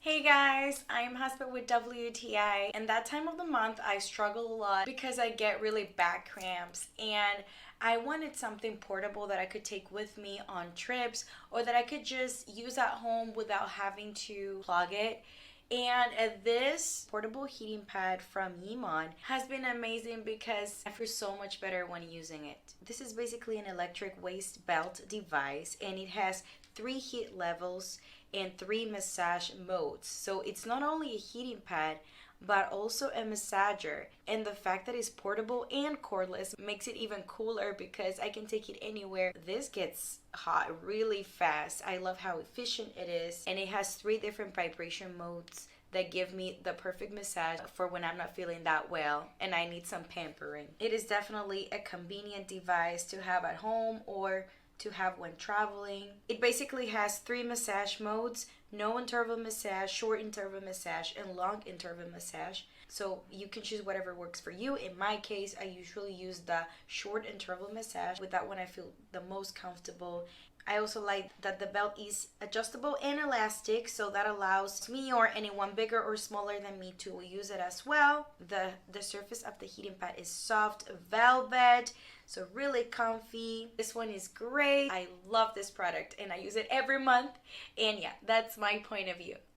Hey guys, I'm Husband with WTI, and that time of the month I struggle a lot because I get really back cramps, and I wanted something portable that I could take with me on trips or that I could just use at home without having to plug it. And this portable heating pad from Yeamon has been amazing because I feel so much better when using it. This is basically an electric waist belt device, and it has three heat levels and three massage modes. So it's not only a heating pad, but also a massager. And the fact that it's portable and cordless makes it even cooler because I can take it anywhere. This gets hot really fast. I love how efficient it is, and it has three different vibration modes that give me the perfect massage for when I'm not feeling that well and I need some pampering. It is definitely a convenient device to have at home or to have when traveling. It basically has three massage modes: no interval massage, short interval massage, and long interval massage. So you can choose whatever works for you. In my case, I usually use the short interval massage. With that one, I feel the most comfortable. I also like that the belt is adjustable and elastic, so that allows me or anyone bigger or smaller than me to use it as well. The surface of the heating pad is soft velvet, so really comfy. This one is great. I love this product and I use it every month. And yeah, that's my point of view.